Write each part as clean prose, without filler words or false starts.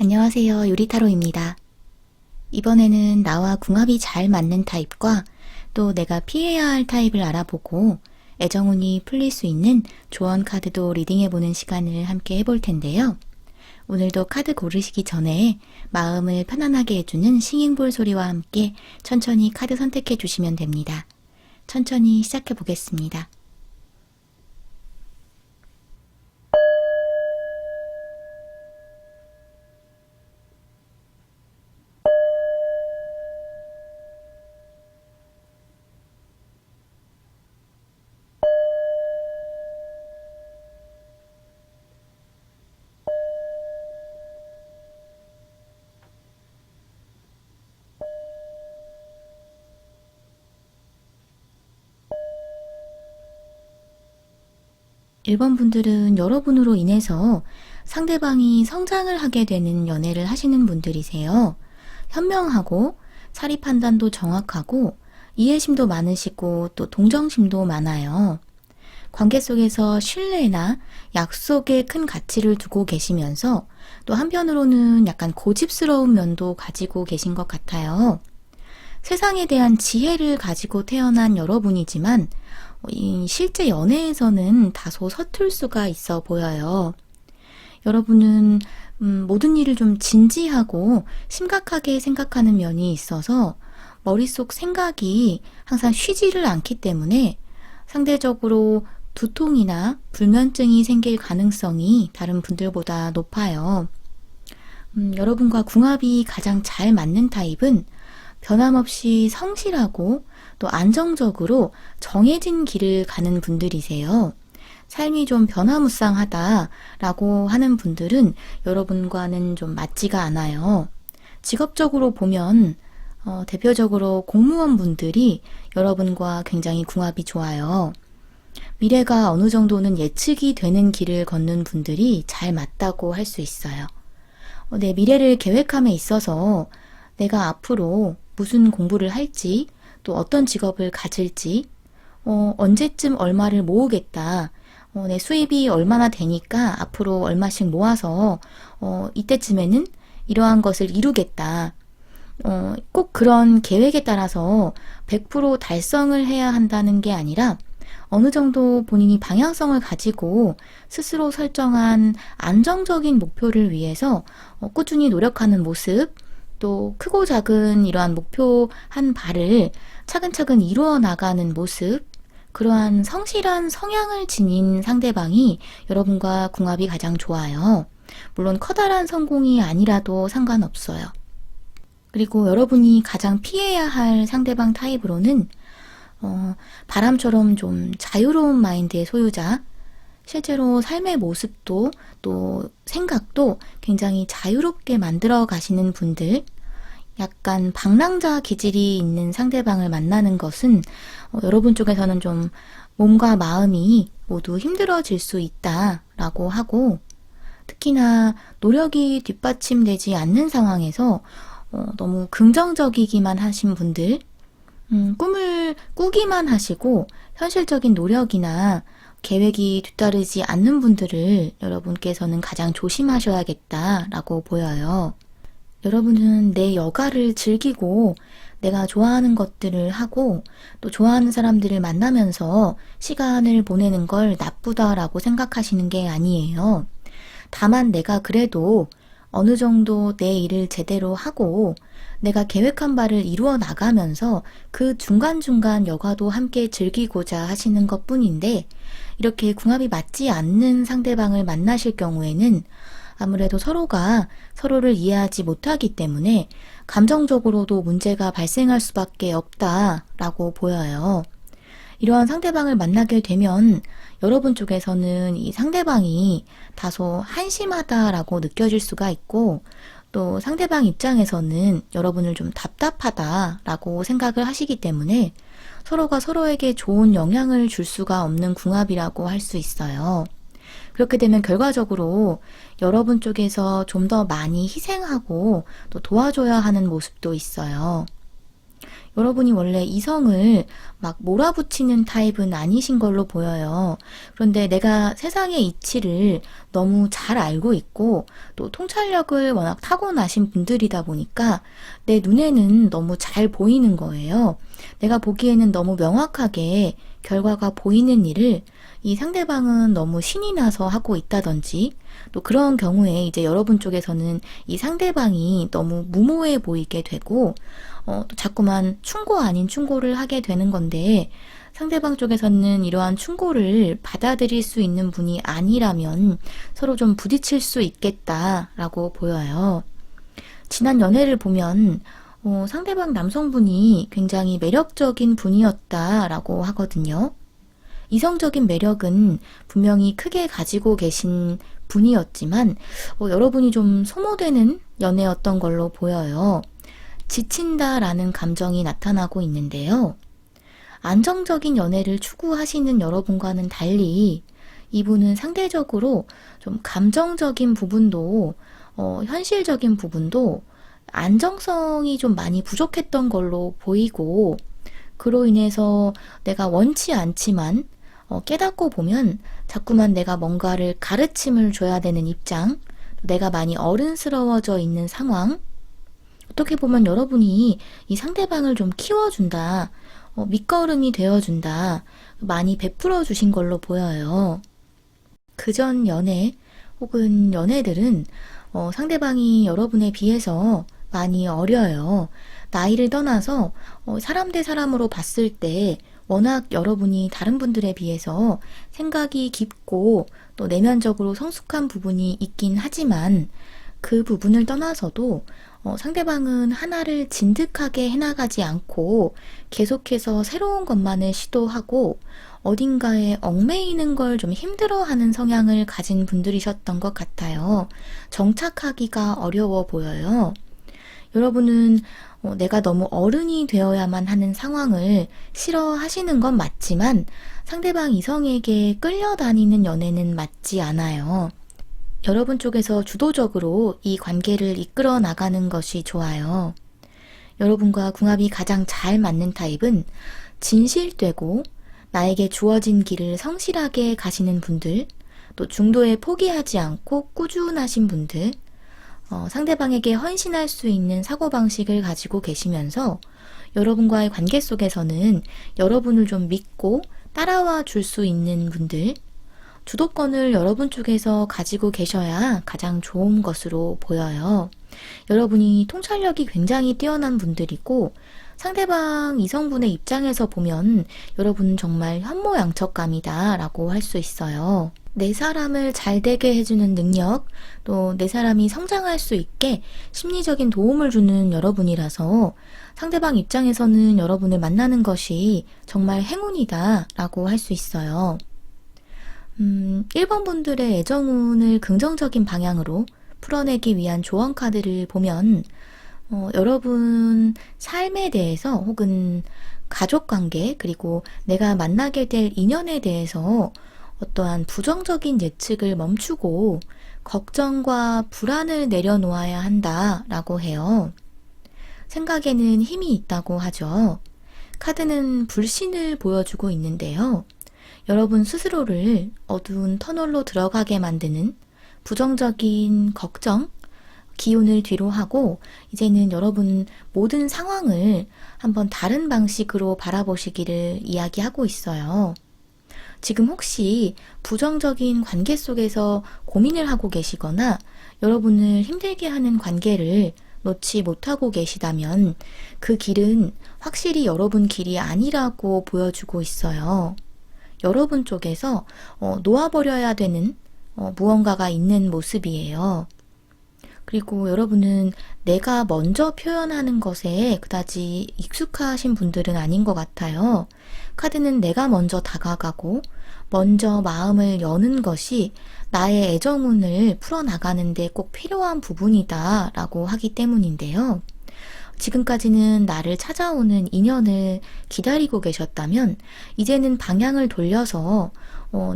안녕하세요. 요리타로입니다. 이번에는 나와 궁합이 잘 맞는 타입과 또 내가 피해야 할 타입을 알아보고 애정운이 풀릴 수 있는 조언 카드도 리딩해보는 시간을 함께 해볼 텐데요. 오늘도 카드 고르시기 전에 마음을 편안하게 해주는 싱잉볼 소리와 함께 천천히 카드 선택해 주시면 됩니다. 천천히 시작해 보겠습니다. 1번 분들은 여러분으로 인해서 상대방이 성장을 하게 되는 연애를 하시는 분들이세요. 현명하고 사리 판단도 정확하고 이해심도 많으시고 또 동정심도 많아요. 관계 속에서 신뢰나 약속에 큰 가치를 두고 계시면서 또 한편으로는 약간 고집스러운 면도 가지고 계신 것 같아요. 세상에 대한 지혜를 가지고 태어난 여러분이지만 실제 연애에서는 다소 서툴 수가 있어 보여요. 여러분은 모든 일을 좀 진지하고 심각하게 생각하는 면이 있어서 머릿속 생각이 항상 쉬지를 않기 때문에 상대적으로 두통이나 불면증이 생길 가능성이 다른 분들보다 높아요. 여러분과 궁합이 가장 잘 맞는 타입은 변함없이 성실하고 또 안정적으로 정해진 길을 가는 분들이세요. 삶이 좀 변화무쌍하다라고 하는 분들은 여러분과는 좀 맞지가 않아요. 직업적으로 보면 대표적으로 공무원 분들이 여러분과 굉장히 궁합이 좋아요. 미래가 어느 정도는 예측이 되는 길을 걷는 분들이 잘 맞다고 할 수 있어요. 내 미래를 계획함에 있어서 내가 앞으로 무슨 공부를 할지, 또 어떤 직업을 가질지, 언제쯤 얼마를 모으겠다, 내 수입이 얼마나 되니까 앞으로 얼마씩 모아서 이때쯤에는 이러한 것을 이루겠다. 꼭 그런 계획에 따라서 100% 달성을 해야 한다는 게 아니라 어느 정도 본인이 방향성을 가지고 스스로 설정한 안정적인 목표를 위해서 꾸준히 노력하는 모습, 또 크고 작은 이러한 목표 한 발을 차근차근 이루어 나가는 모습, 그러한 성실한 성향을 지닌 상대방이 여러분과 궁합이 가장 좋아요. 물론 커다란 성공이 아니라도 상관없어요. 그리고 여러분이 가장 피해야 할 상대방 타입으로는 바람처럼 좀 자유로운 마인드의 소유자, 실제로 삶의 모습도 또 생각도 굉장히 자유롭게 만들어 가시는 분들, 약간 방랑자 기질이 있는 상대방을 만나는 것은 여러분 쪽에서는 좀 몸과 마음이 모두 힘들어질 수 있다라고 하고, 특히나 노력이 뒷받침되지 않는 상황에서 너무 긍정적이기만 하신 분들, 꿈을 꾸기만 하시고 현실적인 노력이나 계획이 뒤따르지 않는 분들을 여러분께서는 가장 조심하셔야겠다라고 보여요. 여러분은 내 여가를 즐기고 내가 좋아하는 것들을 하고 또 좋아하는 사람들을 만나면서 시간을 보내는 걸 나쁘다라고 생각하시는 게 아니에요. 다만 내가 그래도 어느 정도 내 일을 제대로 하고 내가 계획한 바를 이루어 나가면서 그 중간중간 여가도 함께 즐기고자 하시는 것 뿐인데, 이렇게 궁합이 맞지 않는 상대방을 만나실 경우에는 아무래도 서로가 서로를 이해하지 못하기 때문에 감정적으로도 문제가 발생할 수밖에 없다라고 보여요. 이러한 상대방을 만나게 되면 여러분 쪽에서는 이 상대방이 다소 한심하다라고 느껴질 수가 있고, 또 상대방 입장에서는 여러분을 좀 답답하다라고 생각을 하시기 때문에 서로가 서로에게 좋은 영향을 줄 수가 없는 궁합이라고 할 수 있어요. 그렇게 되면 결과적으로 여러분 쪽에서 좀 더 많이 희생하고 또 도와줘야 하는 모습도 있어요. 여러분이 원래 이성을 막 몰아붙이는 타입은 아니신 걸로 보여요. 그런데 내가 세상의 이치를 너무 잘 알고 있고 또 통찰력을 워낙 타고나신 분들이다 보니까 내 눈에는 너무 잘 보이는 거예요. 내가 보기에는 너무 명확하게 결과가 보이는 일을 이 상대방은 너무 신이 나서 하고 있다든지 또 그런 경우에 이제 여러분 쪽에서는 이 상대방이 너무 무모해 보이게 되고 또 자꾸만 충고 아닌 충고를 하게 되는 건데 상대방 쪽에서는 이러한 충고를 받아들일 수 있는 분이 아니라면 서로 좀 부딪힐 수 있겠다라고 보여요. 지난 연애를 보면 상대방 남성분이 굉장히 매력적인 분이었다라고 하거든요. 이성적인 매력은 분명히 크게 가지고 계신 분이었지만 여러분이 좀 소모되는 연애였던 걸로 보여요. 지친다라는 감정이 나타나고 있는데요. 안정적인 연애를 추구하시는 여러분과는 달리 이분은 상대적으로 좀 감정적인 부분도 현실적인 부분도 안정성이 좀 많이 부족했던 걸로 보이고 그로 인해서 내가 원치 않지만 깨닫고 보면 자꾸만 내가 뭔가를 가르침을 줘야 되는 입장, 내가 많이 어른스러워져 있는 상황, 어떻게 보면 여러분이 이 상대방을 좀 키워준다, 밑거름이 되어준다, 많이 베풀어 주신 걸로 보여요. 그전 연애 혹은 연애들은 상대방이 여러분에 비해서 많이 어려요. 나이를 떠나서 사람 대 사람으로 봤을 때 워낙 여러분이 다른 분들에 비해서 생각이 깊고 또 내면적으로 성숙한 부분이 있긴 하지만 그 부분을 떠나서도 상대방은 하나를 진득하게 해나가지 않고 계속해서 새로운 것만을 시도하고 어딘가에 얽매이는 걸 좀 힘들어하는 성향을 가진 분들이셨던 것 같아요. 정착하기가 어려워 보여요. 여러분은 내가 너무 어른이 되어야만 하는 상황을 싫어하시는 건 맞지만 상대방 이성에게 끌려다니는 연애는 맞지 않아요. 여러분 쪽에서 주도적으로 이 관계를 이끌어 나가는 것이 좋아요. 여러분과 궁합이 가장 잘 맞는 타입은 진실되고 나에게 주어진 길을 성실하게 가시는 분들, 또 중도에 포기하지 않고 꾸준하신 분들, 상대방에게 헌신할 수 있는 사고방식을 가지고 계시면서 여러분과의 관계 속에서는 여러분을 좀 믿고 따라와 줄 수 있는 분들, 주도권을 여러분 쪽에서 가지고 계셔야 가장 좋은 것으로 보여요. 여러분이 통찰력이 굉장히 뛰어난 분들이고 상대방 이성분의 입장에서 보면 여러분은 정말 현모양처감이다 라고 할 수 있어요. 내 사람을 잘 되게 해주는 능력, 또 내 사람이 성장할 수 있게 심리적인 도움을 주는 여러분이라서 상대방 입장에서는 여러분을 만나는 것이 정말 행운이다 라고 할 수 있어요. 1번 분들의 애정운을 긍정적인 방향으로 풀어내기 위한 조언 카드를 보면 여러분 삶에 대해서 혹은 가족관계 그리고 내가 만나게 될 인연에 대해서 어떠한 부정적인 예측을 멈추고 걱정과 불안을 내려놓아야 한다라고 해요. 생각에는 힘이 있다고 하죠. 카드는 불신을 보여주고 있는데요. 여러분 스스로를 어두운 터널로 들어가게 만드는 부정적인 걱정, 기운을 뒤로 하고 이제는 여러분 모든 상황을 한번 다른 방식으로 바라보시기를 이야기하고 있어요. 지금 혹시 부정적인 관계 속에서 고민을 하고 계시거나 여러분을 힘들게 하는 관계를 놓지 못하고 계시다면 그 길은 확실히 여러분 길이 아니라고 보여주고 있어요. 여러분 쪽에서 놓아버려야 되는 무언가가 있는 모습이에요. 그리고 여러분은 내가 먼저 표현하는 것에 그다지 익숙하신 분들은 아닌 것 같아요. 카드는 내가 먼저 다가가고 먼저 마음을 여는 것이 나의 애정운을 풀어나가는 데 꼭 필요한 부분이다 라고 하기 때문인데요. 지금까지는 나를 찾아오는 인연을 기다리고 계셨다면 이제는 방향을 돌려서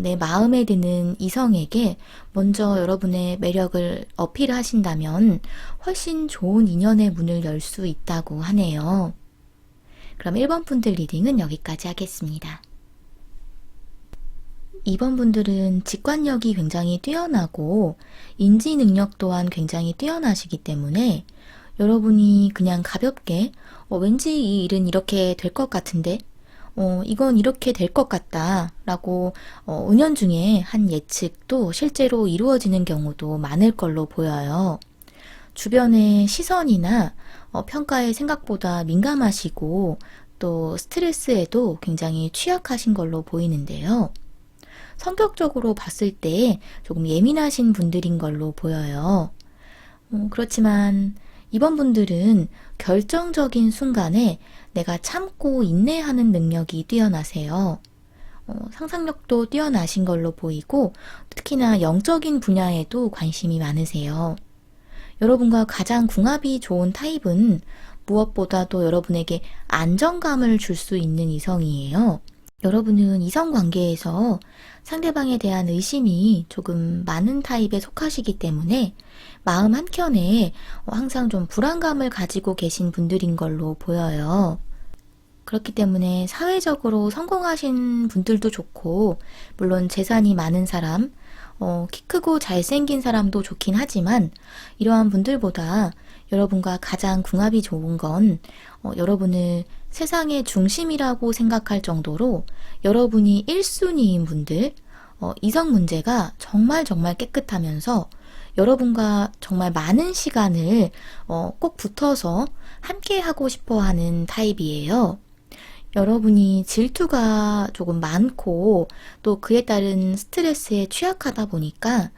내 마음에 드는 이성에게 먼저 여러분의 매력을 어필하신다면 훨씬 좋은 인연의 문을 열 수 있다고 하네요. 그럼 1번 분들 리딩은 여기까지 하겠습니다. 2번 분들은 직관력이 굉장히 뛰어나고 인지 능력 또한 굉장히 뛰어나시기 때문에 여러분이 그냥 가볍게 왠지 이 일은 이렇게 될 것 같은데 이건 이렇게 될 것 같다 라고 은연중에 한 예측도 실제로 이루어지는 경우도 많을 걸로 보여요. 주변의 시선이나 평가에 생각보다 민감하시고 또 스트레스에도 굉장히 취약하신 걸로 보이는데요. 성격적으로 봤을 때 조금 예민하신 분들인 걸로 보여요. 그렇지만 이번 분들은 결정적인 순간에 내가 참고 인내하는 능력이 뛰어나세요. 상상력도 뛰어나신 걸로 보이고 특히나 영적인 분야에도 관심이 많으세요. 여러분과 가장 궁합이 좋은 타입은 무엇보다도 여러분에게 안정감을 줄 수 있는 이성이에요. 여러분은 이성관계에서 상대방에 대한 의심이 조금 많은 타입에 속하시기 때문에 마음 한켠에 항상 좀 불안감을 가지고 계신 분들인 걸로 보여요. 그렇기 때문에 사회적으로 성공하신 분들도 좋고 물론 재산이 많은 사람, 키 크고 잘생긴 사람도 좋긴 하지만 이러한 분들보다 여러분과 가장 궁합이 좋은 건 여러분을 세상의 중심이라고 생각할 정도로 여러분이 1순위인 분들, 이성 문제가 정말 깨끗하면서 여러분과 정말 많은 시간을 꼭 붙어서 함께 하고 싶어 하는 타입이에요. 여러분이 질투가 조금 많고 또 그에 따른 스트레스에 취약하다 보니까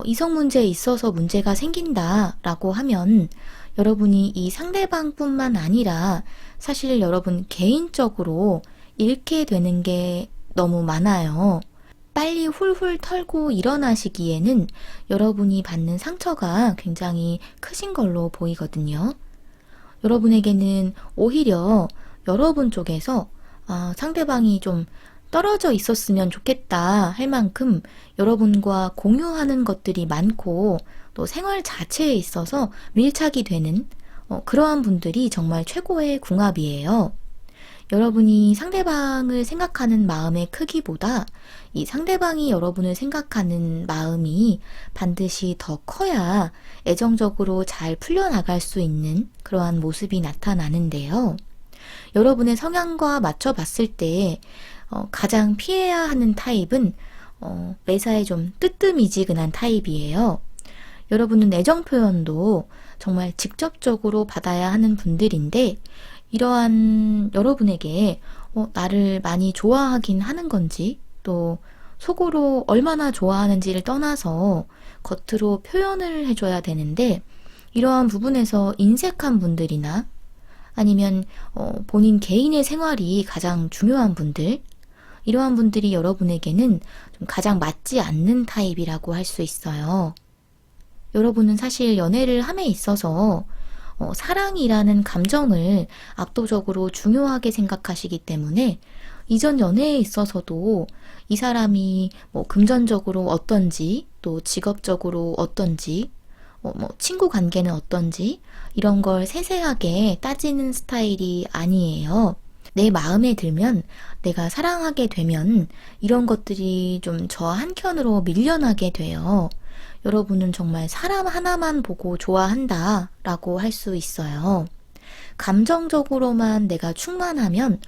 이성 문제에 있어서 문제가 생긴다라고 하면 여러분이 이 상대방뿐만 아니라 사실 여러분 개인적으로 잃게 되는 게 너무 많아요. 빨리 훌훌 털고 일어나시기에는 여러분이 받는 상처가 굉장히 크신 걸로 보이거든요. 여러분에게는 오히려 여러분 쪽에서 상대방이 좀 떨어져 있었으면 좋겠다 할 만큼 여러분과 공유하는 것들이 많고 또 생활 자체에 있어서 밀착이 되는 그러한 분들이 정말 최고의 궁합이에요. 여러분이 상대방을 생각하는 마음의 크기보다 이 상대방이 여러분을 생각하는 마음이 반드시 더 커야 애정적으로 잘 풀려나갈 수 있는 그러한 모습이 나타나는데요. 여러분의 성향과 맞춰봤을 때 가장 피해야 하는 타입은 매사에 좀 뜨뜻미지근한 타입이에요. 여러분은 애정 표현도 정말 직접적으로 받아야 하는 분들인데 이러한 여러분에게 나를 많이 좋아하긴 하는 건지 또 속으로 얼마나 좋아하는지를 떠나서 겉으로 표현을 해줘야 되는데 이러한 부분에서 인색한 분들이나 아니면 본인 개인의 생활이 가장 중요한 분들 이러한 분들이 여러분에게는 좀 가장 맞지 않는 타입이라고 할 수 있어요. 여러분은 사실 연애를 함에 있어서 사랑이라는 감정을 압도적으로 중요하게 생각하시기 때문에 이전 연애에 있어서도 이 사람이 금전적으로 어떤지 또 직업적으로 어떤지 친구 관계는 어떤지 이런 걸 세세하게 따지는 스타일이 아니에요. 내 마음에 들면 내가 사랑하게 되면 이런 것들이 좀 저 한켠으로 밀려나게 돼요. 여러분은 정말 사람 하나만 보고 좋아한다 라고 할 수 있어요. 감정적으로만 내가 충만하면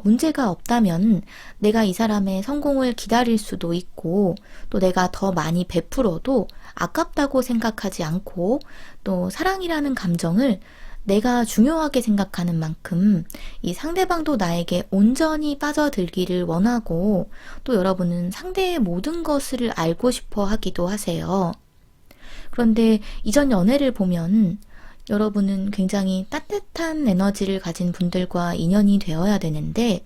문제가 없다면 내가 이 사람의 성공을 기다릴 수도 있고 또 내가 더 많이 베풀어도 아깝다고 생각하지 않고 또 사랑이라는 감정을 내가 중요하게 생각하는 만큼 이 상대방도 나에게 온전히 빠져들기를 원하고 또 여러분은 상대의 모든 것을 알고 싶어 하기도 하세요. 그런데 이전 연애를 보면 여러분은 굉장히 따뜻한 에너지를 가진 분들과 인연이 되어야 되는데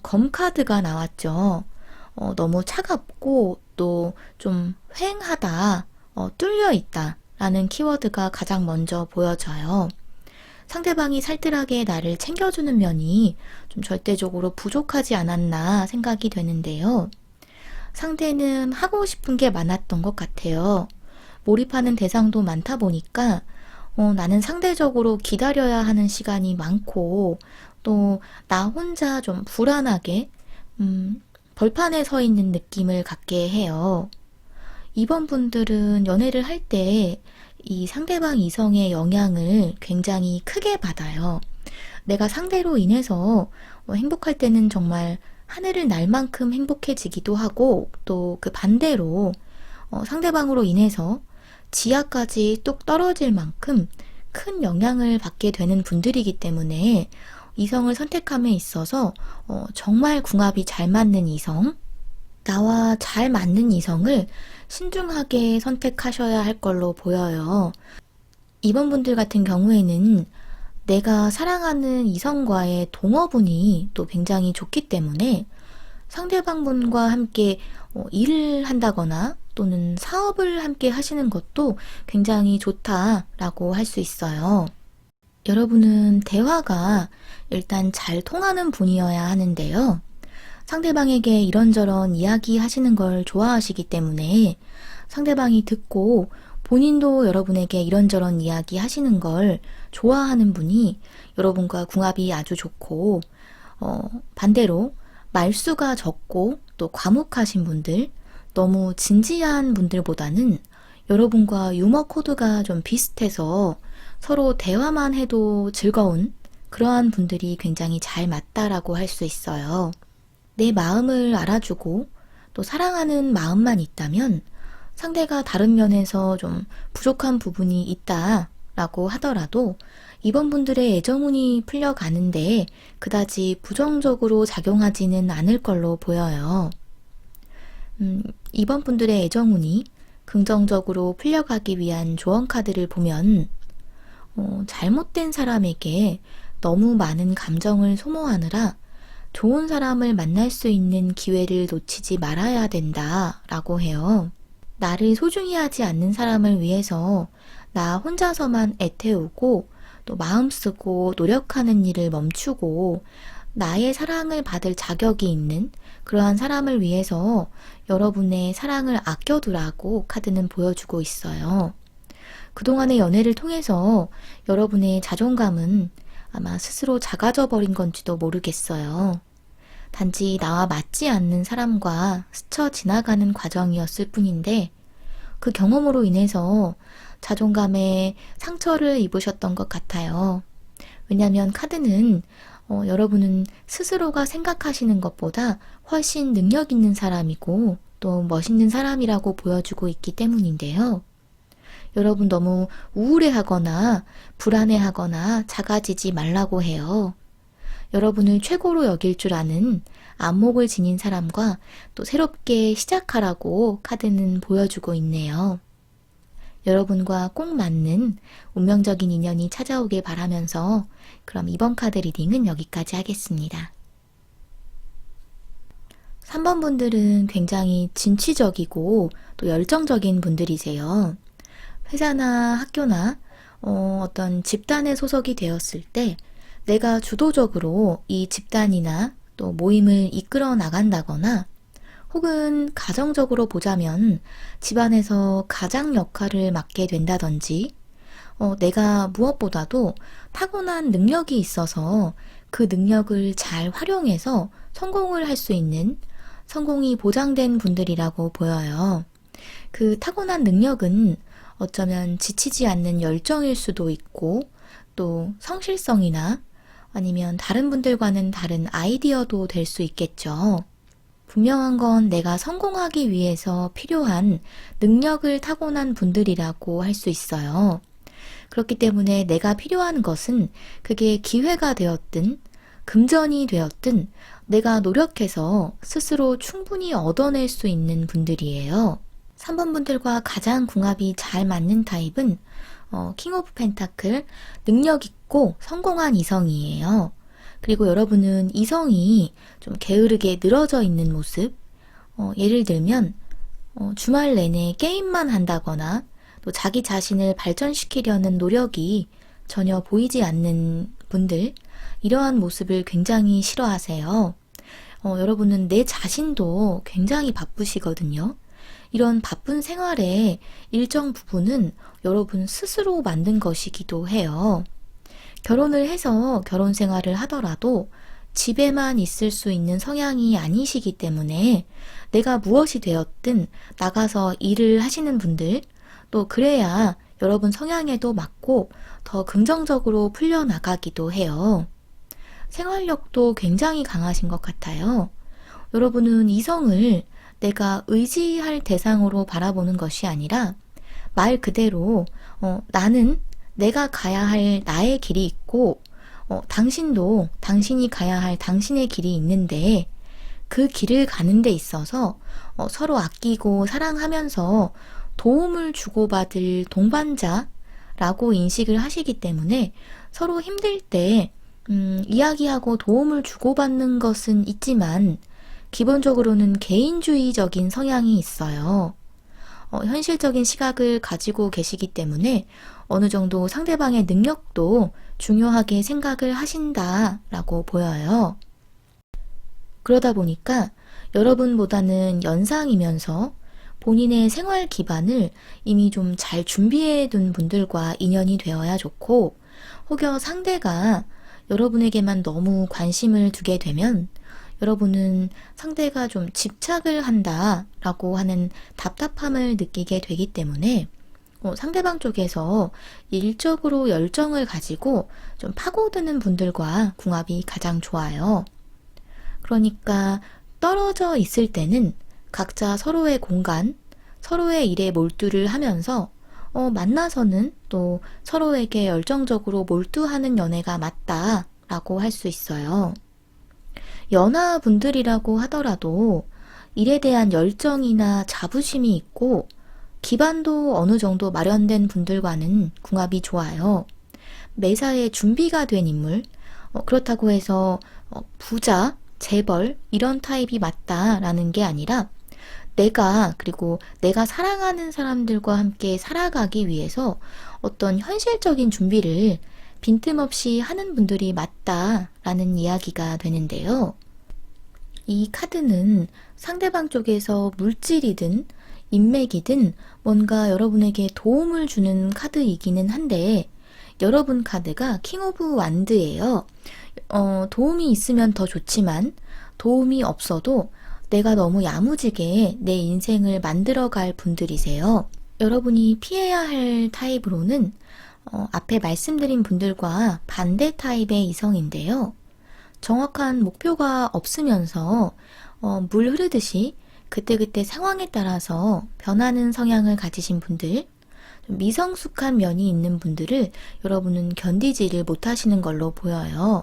검카드가 나왔죠. 너무 차갑고 또 좀 휑하다, 뚫려있다 라는 키워드가 가장 먼저 보여져요. 상대방이 살뜰하게 나를 챙겨주는 면이 좀 절대적으로 부족하지 않았나 생각이 되는데요. 상대는 하고 싶은 게 많았던 것 같아요. 몰입하는 대상도 많다 보니까 나는 상대적으로 기다려야 하는 시간이 많고 또 나 혼자 좀 불안하게 벌판에 서 있는 느낌을 갖게 해요. 이번 분들은 연애를 할 때 이 상대방 이성의 영향을 굉장히 크게 받아요. 내가 상대로 인해서 행복할 때는 정말 하늘을 날 만큼 행복해지기도 하고, 또 그 반대로 상대방으로 인해서 지하까지 뚝 떨어질 만큼 큰 영향을 받게 되는 분들이기 때문에 이성을 선택함에 있어서 정말 궁합이 잘 맞는 이성, 나와 잘 맞는 이성을 신중하게 선택하셔야 할 걸로 보여요. 이번 분들 같은 경우에는 내가 사랑하는 이성과의 동어분이 또 굉장히 좋기 때문에 상대방 분과 함께 일을 한다거나 또는 사업을 함께 하시는 것도 굉장히 좋다라고 할 수 있어요. 여러분은 대화가 일단 잘 통하는 분이어야 하는데요. 상대방에게 이런저런 이야기 하시는 걸 좋아하시기 때문에 상대방이 듣고 본인도 여러분에게 이런저런 이야기 하시는 걸 좋아하는 분이 여러분과 궁합이 아주 좋고, 반대로 말수가 적고 또 과묵하신 분들, 너무 진지한 분들보다는 여러분과 유머 코드가 좀 비슷해서 서로 대화만 해도 즐거운 그러한 분들이 굉장히 잘 맞다라고 할 수 있어요. 내 마음을 알아주고 또 사랑하는 마음만 있다면 상대가 다른 면에서 좀 부족한 부분이 있다라고 하더라도 이번 분들의 애정운이 풀려가는데 그다지 부정적으로 작용하지는 않을 걸로 보여요. 이번 분들의 애정운이 긍정적으로 풀려가기 위한 조언 카드를 보면 잘못된 사람에게 너무 많은 감정을 소모하느라 좋은 사람을 만날 수 있는 기회를 놓치지 말아야 된다라고 해요. 나를 소중히 하지 않는 사람을 위해서 나 혼자서만 애태우고 또 마음 쓰고 노력하는 일을 멈추고 나의 사랑을 받을 자격이 있는 그러한 사람을 위해서 여러분의 사랑을 아껴두라고 카드는 보여주고 있어요. 그동안의 연애를 통해서 여러분의 자존감은 아마 스스로 작아져 버린 건지도 모르겠어요. 단지 나와 맞지 않는 사람과 스쳐 지나가는 과정이었을 뿐인데 그 경험으로 인해서 자존감에 상처를 입으셨던 것 같아요. 왜냐하면 카드는 여러분은 스스로가 생각하시는 것보다 훨씬 능력 있는 사람이고 또 멋있는 사람이라고 보여주고 있기 때문인데요. 여러분 너무 우울해하거나 불안해하거나 작아지지 말라고 해요. 여러분을 최고로 여길 줄 아는 안목을 지닌 사람과 또 새롭게 시작하라고 카드는 보여주고 있네요. 여러분과 꼭 맞는 운명적인 인연이 찾아오길 바라면서 그럼 이번 카드 리딩은 여기까지 하겠습니다. 3번 분들은 굉장히 진취적이고 또 열정적인 분들이세요. 회사나 학교나 어떤 집단에 소속이 되었을 때 내가 주도적으로 이 집단이나 또 모임을 이끌어 나간다거나 혹은 가정적으로 보자면 집안에서 가장 역할을 맡게 된다든지 내가 무엇보다도 타고난 능력이 있어서 그 능력을 잘 활용해서 성공을 할 수 있는 성공이 보장된 분들이라고 보여요. 그 타고난 능력은 어쩌면 지치지 않는 열정일 수도 있고 또 성실성이나 아니면 다른 분들과는 다른 아이디어도 될 수 있겠죠. 분명한 건 내가 성공하기 위해서 필요한 능력을 타고난 분들이라고 할 수 있어요. 그렇기 때문에 내가 필요한 것은 그게 기회가 되었든 금전이 되었든 내가 노력해서 스스로 충분히 얻어낼 수 있는 분들이에요. 3번 분들과 가장 궁합이 잘 맞는 타입은 킹 오브 펜타클, 능력 있고 성공한 이성이에요. 그리고 여러분은 이성이 좀 게으르게 늘어져 있는 모습, 예를 들면 주말 내내 게임만 한다거나 또 자기 자신을 발전시키려는 노력이 전혀 보이지 않는 분들, 이러한 모습을 굉장히 싫어하세요. 여러분은 내 자신도 굉장히 바쁘시거든요. 이런 바쁜 생활의 일정 부분은 여러분 스스로 만든 것이기도 해요. 결혼을 해서 결혼 생활을 하더라도 집에만 있을 수 있는 성향이 아니시기 때문에 내가 무엇이 되었든 나가서 일을 하시는 분들, 또 그래야 여러분 성향에도 맞고 더 긍정적으로 풀려나가기도 해요. 생활력도 굉장히 강하신 것 같아요. 여러분은 이성을 내가 의지할 대상으로 바라보는 것이 아니라 말 그대로 나는 내가 가야 할 나의 길이 있고 당신도 당신이 가야 할 당신의 길이 있는데 그 길을 가는 데 있어서 서로 아끼고 사랑하면서 도움을 주고받을 동반자라고 인식을 하시기 때문에 서로 힘들 때 이야기하고 도움을 주고받는 것은 있지만 기본적으로는 개인주의적인 성향이 있어요. 현실적인 시각을 가지고 계시기 때문에 어느 정도 상대방의 능력도 중요하게 생각을 하신다라고 보여요. 그러다 보니까 여러분보다는 연상이면서 본인의 생활 기반을 이미 좀 잘 준비해 둔 분들과 인연이 되어야 좋고, 혹여 상대가 여러분에게만 너무 관심을 두게 되면 여러분은 상대가 좀 집착을 한다라고 하는 답답함을 느끼게 되기 때문에 상대방 쪽에서 일적으로 열정을 가지고 좀 파고드는 분들과 궁합이 가장 좋아요. 그러니까 떨어져 있을 때는 각자 서로의 공간, 서로의 일에 몰두를 하면서 만나서는 또 서로에게 열정적으로 몰두하는 연애가 맞다라고 할 수 있어요. 연하분들이라고 하더라도 일에 대한 열정이나 자부심이 있고 기반도 어느 정도 마련된 분들과는 궁합이 좋아요. 매사에 준비가 된 인물, 그렇다고 해서 부자, 재벌 이런 타입이 맞다라는 게 아니라 그리고 내가 사랑하는 사람들과 함께 살아가기 위해서 어떤 현실적인 준비를 빈틈없이 하는 분들이 맞다라는 이야기가 되는데요. 이 카드는 상대방 쪽에서 물질이든 인맥이든 뭔가 여러분에게 도움을 주는 카드이기는 한데, 여러분 카드가 킹 오브 완드예요. 도움이 있으면 더 좋지만 도움이 없어도 내가 너무 야무지게 내 인생을 만들어갈 분들이세요. 여러분이 피해야 할 타입으로는 앞에 말씀드린 분들과 반대 타입의 이성인데요. 정확한 목표가 없으면서 물 흐르듯이 그때그때 상황에 따라서 변하는 성향을 가지신 분들, 좀 미성숙한 면이 있는 분들을 여러분은 견디지를 못하시는 걸로 보여요.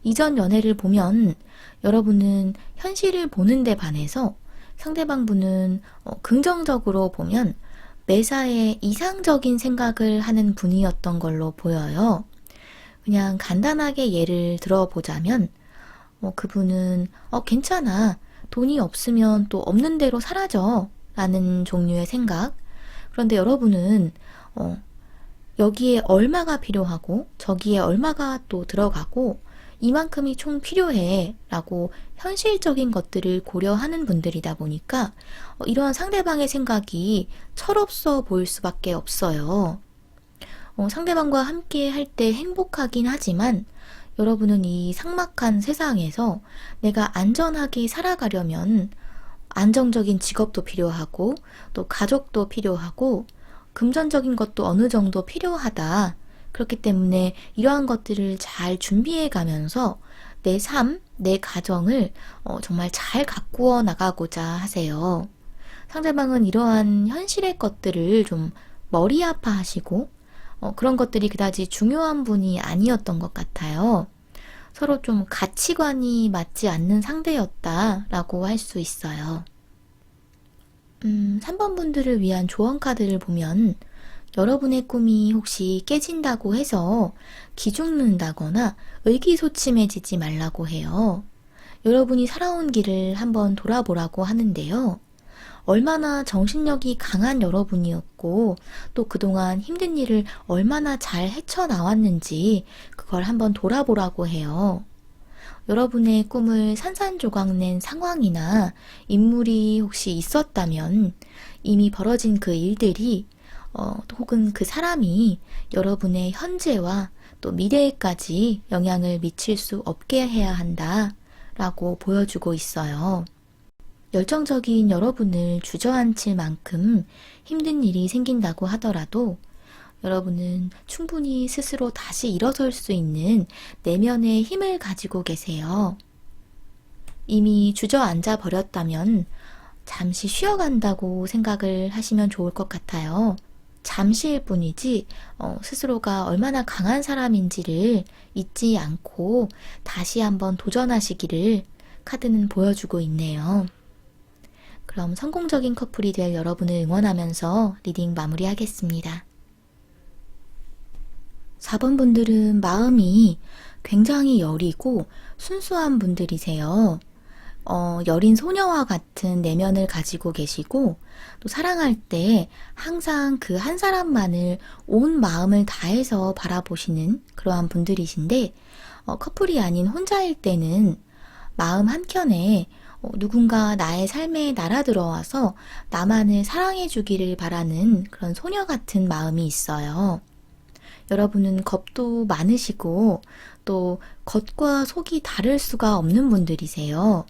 이전 연애를 보면 여러분은 현실을 보는 데 반해서 상대방 분은 긍정적으로 보면 매사에 이상적인 생각을 하는 분이었던 걸로 보여요. 그냥 간단하게 예를 들어보자면 그분은 괜찮아. 돈이 없으면 또 없는 대로 사라져. 라는 종류의 생각. 그런데 여러분은 여기에 얼마가 필요하고 저기에 얼마가 또 들어가고 이만큼이 총 필요해 라고 현실적인 것들을 고려하는 분들이다 보니까 이러한 상대방의 생각이 철없어 보일 수밖에 없어요. 상대방과 함께 할 때 행복하긴 하지만 여러분은 이 삭막한 세상에서 내가 안전하게 살아가려면 안정적인 직업도 필요하고 또 가족도 필요하고 금전적인 것도 어느 정도 필요하다. 그렇기 때문에 이러한 것들을 잘 준비해 가면서 내 삶, 내 가정을 정말 잘 가꾸어 나가고자 하세요. 상대방은 이러한 현실의 것들을 좀 머리 아파하시고 그런 것들이 그다지 중요한 분이 아니었던 것 같아요. 서로 좀 가치관이 맞지 않는 상대였다라고 할 수 있어요. 3번 분들을 위한 조언 카드를 보면 여러분의 꿈이 혹시 깨진다고 해서 기죽는다거나 의기소침해지지 말라고 해요. 여러분이 살아온 길을 한번 돌아보라고 하는데요. 얼마나 정신력이 강한 여러분이었고 또 그동안 힘든 일을 얼마나 잘 헤쳐나왔는지 그걸 한번 돌아보라고 해요. 여러분의 꿈을 산산조각낸 상황이나 인물이 혹시 있었다면 이미 벌어진 그 일들이 혹은 그 사람이 여러분의 현재와 또 미래에까지 영향을 미칠 수 없게 해야 한다 라고 보여주고 있어요. 열정적인 여러분을 주저앉힐 만큼 힘든 일이 생긴다고 하더라도 여러분은 충분히 스스로 다시 일어설 수 있는 내면의 힘을 가지고 계세요. 이미 주저앉아 버렸다면 잠시 쉬어간다고 생각을 하시면 좋을 것 같아요. 잠시일 뿐이지 스스로가 얼마나 강한 사람인지를 잊지 않고 다시 한번 도전하시기를 카드는 보여주고 있네요. 그럼 성공적인 커플이 될 여러분을 응원하면서 리딩 마무리하겠습니다. 4번 분들은 마음이 굉장히 여리고 순수한 분들이세요. 여린 소녀와 같은 내면을 가지고 계시고 또 사랑할 때 항상 그 한 사람만을 온 마음을 다해서 바라보시는 그러한 분들이신데 커플이 아닌 혼자일 때는 마음 한켠에 누군가 나의 삶에 날아들어와서 나만을 사랑해 주기를 바라는 그런 소녀 같은 마음이 있어요. 여러분은 겁도 많으시고 또 겉과 속이 다를 수가 없는 분들이세요.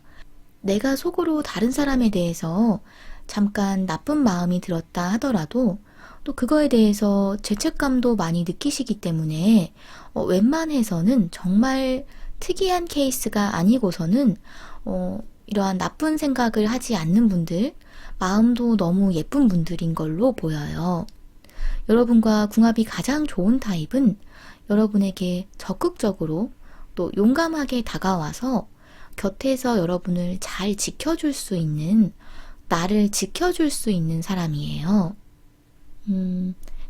내가 속으로 다른 사람에 대해서 잠깐 나쁜 마음이 들었다 하더라도 또 그거에 대해서 죄책감도 많이 느끼시기 때문에 웬만해서는 정말 특이한 케이스가 아니고서는 이러한 나쁜 생각을 하지 않는 분들, 마음도 너무 예쁜 분들인 걸로 보여요. 여러분과 궁합이 가장 좋은 타입은 여러분에게 적극적으로 또 용감하게 다가와서 곁에서 여러분을 잘 지켜줄 수 있는, 나를 지켜줄 수 있는 사람이에요.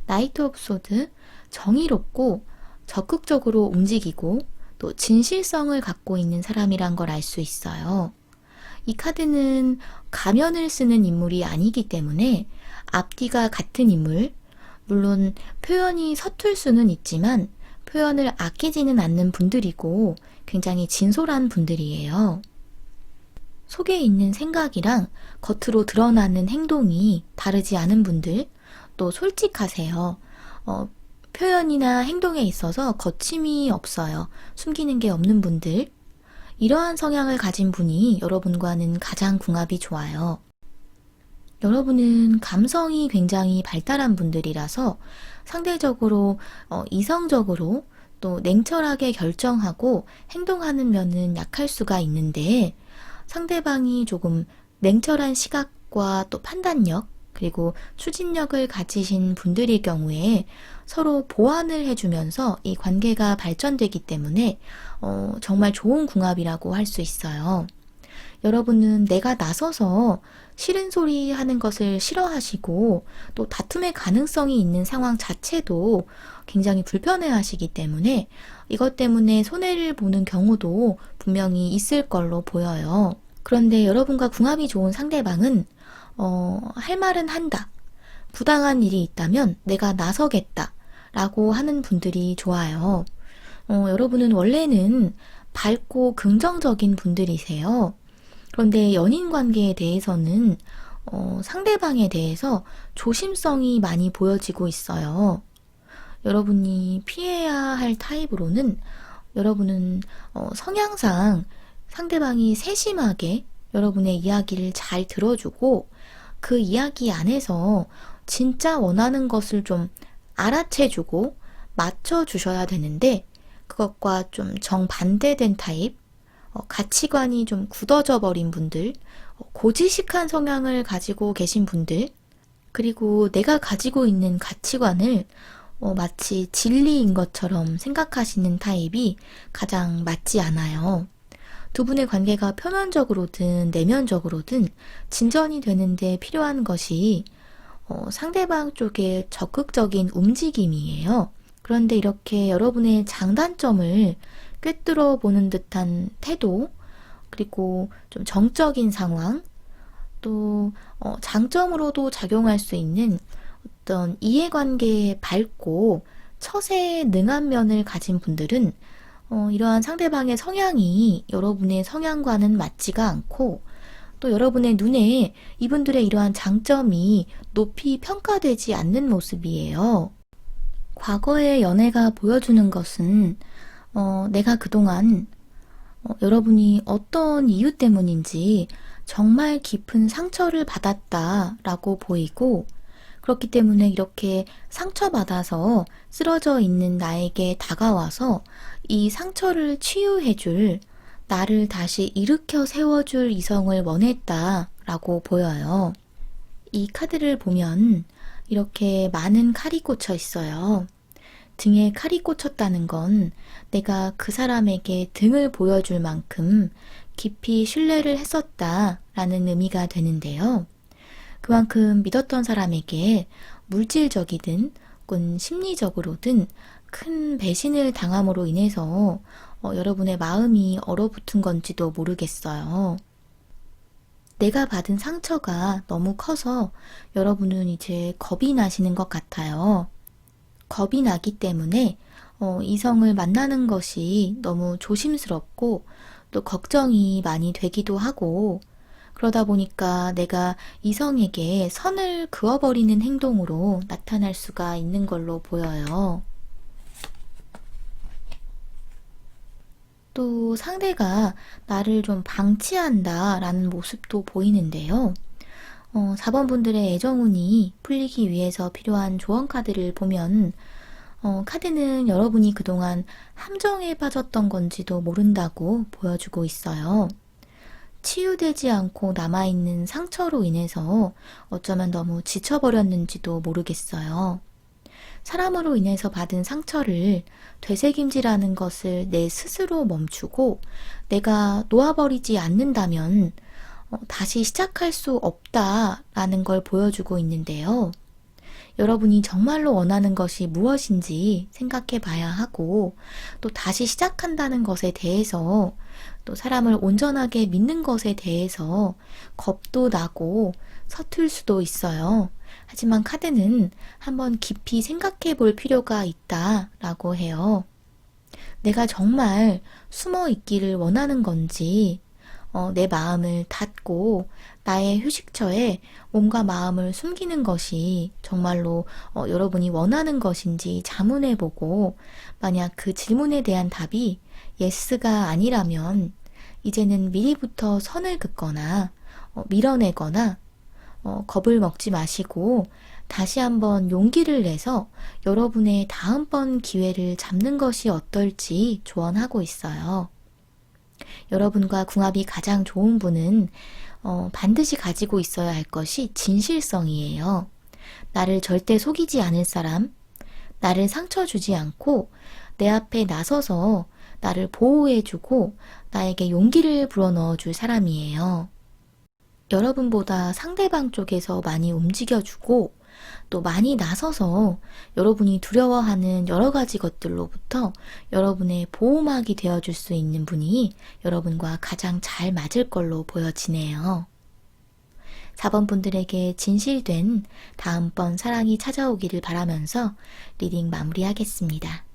나이트 오브 소드, 정의롭고 적극적으로 움직이고 또 진실성을 갖고 있는 사람이란 걸 알 수 있어요. 이 카드는 가면을 쓰는 인물이 아니기 때문에 앞뒤가 같은 인물, 물론 표현이 서툴 수는 있지만 표현을 아끼지는 않는 분들이고 굉장히 진솔한 분들이에요. 속에 있는 생각이랑 겉으로 드러나는 행동이 다르지 않은 분들, 또 솔직하세요. 표현이나 행동에 있어서 거침이 없어요. 숨기는 게 없는 분들. 이러한 성향을 가진 분이 여러분과는 가장 궁합이 좋아요. 여러분은 감성이 굉장히 발달한 분들이라서 상대적으로 이성적으로 또 냉철하게 결정하고 행동하는 면은 약할 수가 있는데 상대방이 조금 냉철한 시각과 또 판단력 그리고 추진력을 가지신 분들일 경우에 서로 보완을 해주면서 이 관계가 발전되기 때문에 정말 좋은 궁합이라고 할 수 있어요. 여러분은 내가 나서서 싫은 소리 하는 것을 싫어하시고 또 다툼의 가능성이 있는 상황 자체도 굉장히 불편해 하시기 때문에 이것 때문에 손해를 보는 경우도 분명히 있을 걸로 보여요. 그런데 여러분과 궁합이 좋은 상대방은 할 말은 한다. 부당한 일이 있다면 내가 나서겠다. 라고 하는 분들이 좋아요. 여러분은 원래는 밝고 긍정적인 분들이세요. 그런데 연인 관계에 대해서는 상대방에 대해서 조심성이 많이 보여지고 있어요. 여러분이 피해야 할 타입으로는 여러분은 성향상 상대방이 세심하게 여러분의 이야기를 잘 들어주고 그 이야기 안에서 진짜 원하는 것을 좀 알아채주고 맞춰주셔야 되는데 그것과 좀 정반대된 타입, 가치관이 좀 굳어져 버린 분들, 고지식한 성향을 가지고 계신 분들, 그리고 내가 가지고 있는 가치관을 마치 진리인 것처럼 생각하시는 타입이 가장 맞지 않아요. 두 분의 관계가 표면적으로든 내면적으로든 진전이 되는데 필요한 것이 상대방 쪽의 적극적인 움직임이에요. 그런데 이렇게 여러분의 장단점을 꿰뚫어 보는 듯한 태도, 그리고 좀 정적인 상황, 또 장점으로도 작용할 수 있는 어떤 이해관계에 밝고 처세에 능한 면을 가진 분들은 이러한 상대방의 성향이 여러분의 성향과는 맞지가 않고 또 여러분의 눈에 이분들의 이러한 장점이 높이 평가되지 않는 모습이에요. 과거의 연애가 보여주는 것은 내가 그동안 여러분이 어떤 이유 때문인지 정말 깊은 상처를 받았다라고 보이고, 그렇기 때문에 이렇게 상처받아서 쓰러져 있는 나에게 다가와서 이 상처를 치유해줄, 나를 다시 일으켜 세워줄 이성을 원했다라고 보여요. 이 카드를 보면 이렇게 많은 칼이 꽂혀 있어요. 등에 칼이 꽂혔다는 건 내가 그 사람에게 등을 보여줄 만큼 깊이 신뢰를 했었다라는 의미가 되는데요. 그만큼 믿었던 사람에게 물질적이든 혹은 심리적으로든 큰 배신을 당함으로 인해서 여러분의 마음이 얼어붙은 건지도 모르겠어요. 내가 받은 상처가 너무 커서 여러분은 이제 겁이 나시는 것 같아요. 겁이 나기 때문에 이성을 만나는 것이 너무 조심스럽고 또 걱정이 많이 되기도 하고, 그러다 보니까 내가 이성에게 선을 그어버리는 행동으로 나타날 수가 있는 걸로 보여요. 또 상대가 나를 좀 방치한다라는 모습도 보이는데요. 4번 분들의 애정운이 풀리기 위해서 필요한 조언 카드를 보면 카드는 여러분이 그동안 함정에 빠졌던 건지도 모른다고 보여주고 있어요. 치유되지 않고 남아있는 상처로 인해서 어쩌면 너무 지쳐버렸는지도 모르겠어요. 사람으로 인해서 받은 상처를 되새김질하는 것을 내 스스로 멈추고 내가 놓아버리지 않는다면 다시 시작할 수 없다라는 걸 보여주고 있는데요. 여러분이 정말로 원하는 것이 무엇인지 생각해 봐야 하고, 또 다시 시작한다는 것에 대해서, 또 사람을 온전하게 믿는 것에 대해서 겁도 나고 서툴 수도 있어요. 하지만 카드는 한번 깊이 생각해 볼 필요가 있다라고 해요. 내가 정말 숨어 있기를 원하는 건지, 내 마음을 닫고 나의 휴식처에 몸과 마음을 숨기는 것이 정말로 여러분이 원하는 것인지 자문해보고, 만약 그 질문에 대한 답이 예스가 아니라면 이제는 미리부터 선을 긋거나 밀어내거나 겁을 먹지 마시고 다시 한번 용기를 내서 여러분의 다음번 기회를 잡는 것이 어떨지 조언하고 있어요. 여러분과 궁합이 가장 좋은 분은 반드시 가지고 있어야 할 것이 진실성이에요. 나를 절대 속이지 않을 사람, 나를 상처 주지 않고 내 앞에 나서서 나를 보호해주고 나에게 용기를 불어넣어 줄 사람이에요. 여러분보다 상대방 쪽에서 많이 움직여주고 또 많이 나서서 여러분이 두려워하는 여러 가지 것들로부터 여러분의 보호막이 되어줄 수 있는 분이 여러분과 가장 잘 맞을 걸로 보여지네요. 4번 분들에게 진실된 다음번 사랑이 찾아오기를 바라면서 리딩 마무리하겠습니다.